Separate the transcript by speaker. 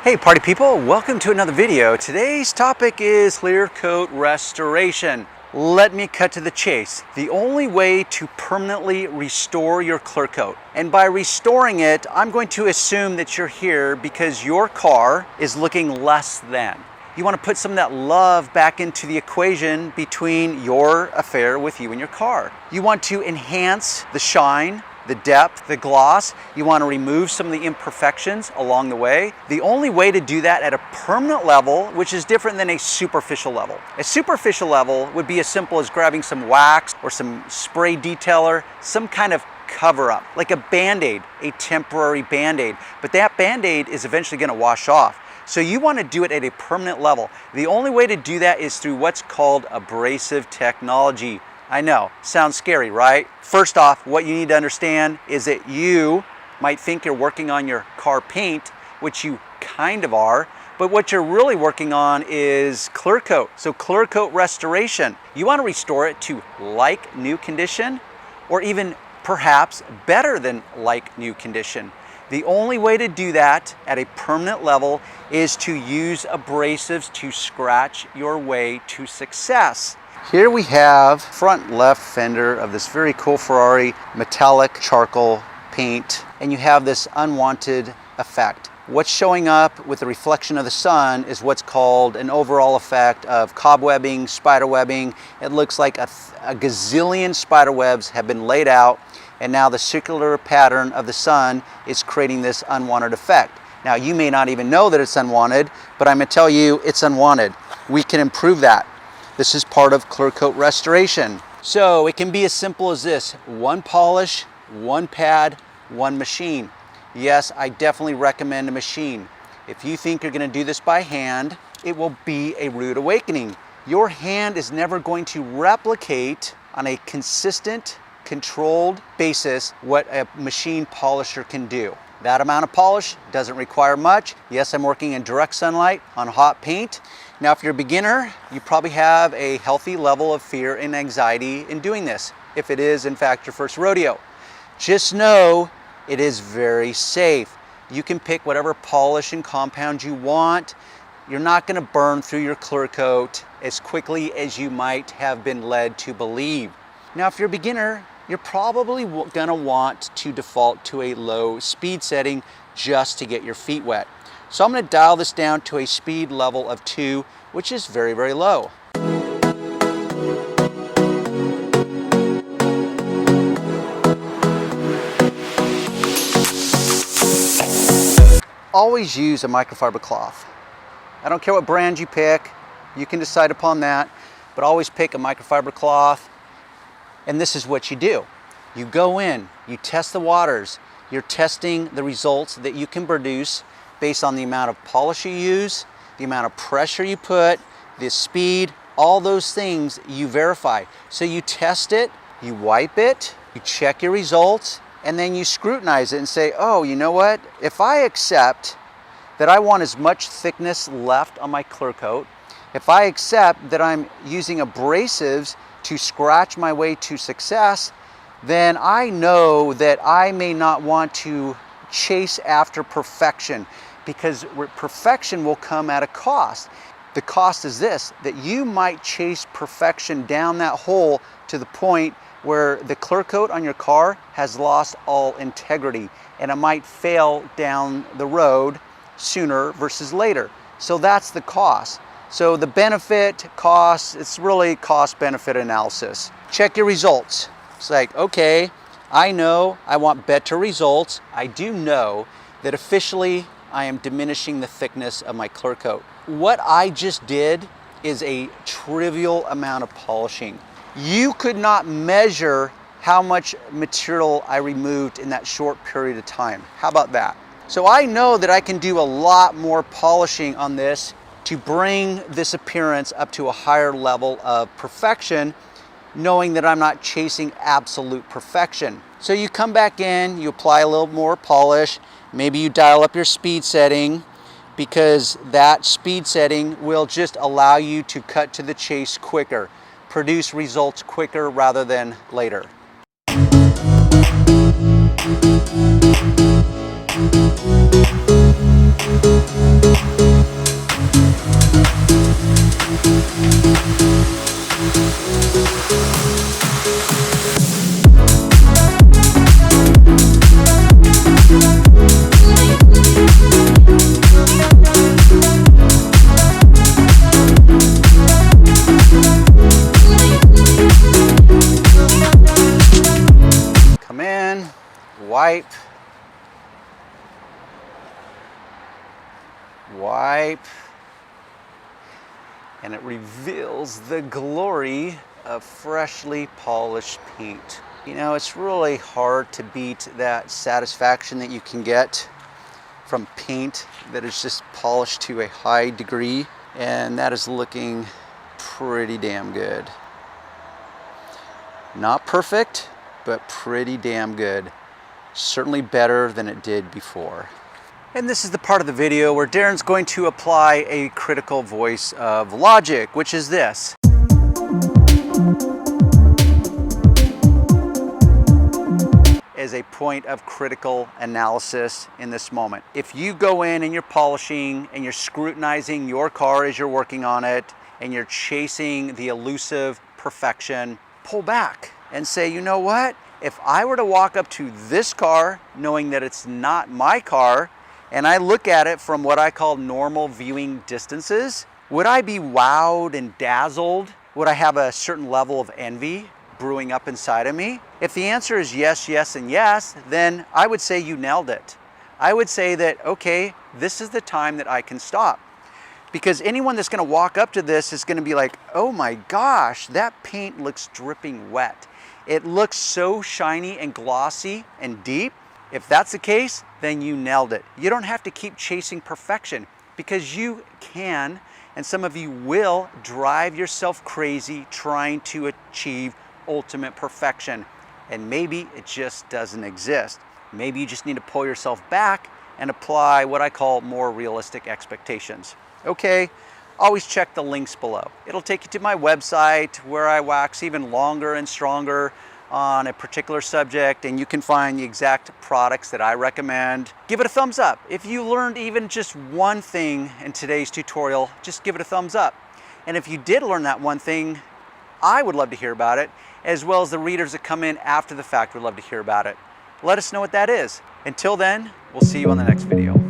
Speaker 1: Hey party people, welcome to another video. Today's topic is clear coat restoration. Let me cut to the chase. The only way to permanently restore your clear coat, and by restoring it, I'm going to assume that you're here because your car is looking less than. You want to put some of that love back into the equation between your affair with you and your car. You want to enhance the shine, the depth, the gloss. You want to remove some of the imperfections along the way. The only way to do that at a permanent level, which is different than a superficial level. A superficial level would be as simple as grabbing some wax or some spray detailer, some kind of cover up, like a Band-Aid, a temporary Band-Aid. But that Band-Aid is eventually going to wash off. So you want to do it at a permanent level. The only way to do that is through what's called abrasive technology. I know, sounds scary, right? First off, what you need to understand is that you might think you're working on your car paint, which you kind of are, but what you're really working on is clear coat. So clear coat restoration. You want to restore it to like new condition, or even perhaps better than like new condition. The only way to do that at a permanent level is to use abrasives to scratch your way to success. Here we have front left fender of this very cool Ferrari metallic charcoal paint, and you have this unwanted effect. What's showing up with the reflection of the sun is what's called an overall effect of cobwebbing, spiderwebbing. It looks like a gazillion spider webs have been laid out, and now the circular pattern of the sun is creating this unwanted effect. Now you may not even know that it's unwanted, but I'm going to tell you it's unwanted. We can improve that. This is part of clear coat restoration. So it can be as simple as this: one polish, one pad, one machine. Yes, I definitely recommend a machine. If you think you're going to do this by hand, it will be a rude awakening. Your hand is never going to replicate on a consistent, controlled basis what a machine polisher can do. That amount of polish doesn't require much. Yes, I'm working in direct sunlight on hot paint. Now, if you're a beginner, you probably have a healthy level of fear and anxiety in doing this, if it is in fact your first rodeo. Just know it is very safe. You can pick whatever polish and compound you want. You're not going to burn through your clear coat as quickly as you might have been led to believe. Now, if you're a beginner, you're probably going to want to default to a low speed setting just to get your feet wet. So I'm going to dial this down to a speed level of 2, which is very, very low. Always use a microfiber cloth. I don't care what brand you pick, you can decide upon that, but always pick a microfiber cloth. And this is what you do. You go in, you test the waters, you're testing the results that you can produce based on the amount of polish you use, the amount of pressure you put, the speed, all those things you verify. So you test it, you wipe it, you check your results, and then you scrutinize it and say, oh, you know what? If I accept that I want as much thickness left on my clear coat, if I accept that I'm using abrasives to scratch my way to success, then I know that I may not want to chase after perfection, because perfection will come at a cost. The cost is this: that you might chase perfection down that hole to the point where the clear coat on your car has lost all integrity, and it might fail down the road sooner versus later. So that's the cost. So the benefit, cost, it's really cost-benefit analysis. Check your results. It's like, okay, I know I want better results. I do know that officially I am diminishing the thickness of my clear coat. What I just did is a trivial amount of polishing. You could not measure how much material I removed in that short period of time. How about that? So I know that I can do a lot more polishing on this to bring this appearance up to a higher level of perfection, knowing that I'm not chasing absolute perfection. So you come back in, you apply a little more polish, maybe you dial up your speed setting, because that speed setting will just allow you to cut to the chase quicker, produce results quicker rather than later. wipe, wipe, and it reveals the glory of freshly polished paint. You know, it's really hard to beat that satisfaction that you can get from paint that is just polished to a high degree, and that is looking pretty damn good. Not perfect, but pretty damn good. Certainly better than it did before. And this is the part of the video where Darren's going to apply a critical voice of logic, which is this. As a point of critical analysis in this moment. If you go in and you're polishing and you're scrutinizing your car as you're working on it and you're chasing the elusive perfection, pull back and say, you know what? If I were to walk up to this car knowing that it's not my car, and I look at it from what I call normal viewing distances, would I be wowed and dazzled? Would I have a certain level of envy brewing up inside of me? If the answer is yes, yes, and yes, then I would say you nailed it. I would say that, okay, this is the time that I can stop. Because anyone that's gonna walk up to this is gonna be like, oh my gosh, that paint looks dripping wet. It looks so shiny and glossy and deep. If that's the case, then you nailed it. You don't have to keep chasing perfection, because you can, and some of you will, drive yourself crazy trying to achieve ultimate perfection. And maybe it just doesn't exist. Maybe you just need to pull yourself back and apply what I call more realistic expectations. Okay, always check the links below. It'll take you to my website where I wax even longer and stronger on a particular subject, and you can find the exact products that I recommend. Give it a thumbs up. If you learned even just one thing in today's tutorial, just give it a thumbs up. And if you did learn that one thing, I would love to hear about it, as well as the readers that come in after the fact would love to hear about it. Let us know what that is. Until then, we'll see you on the next video.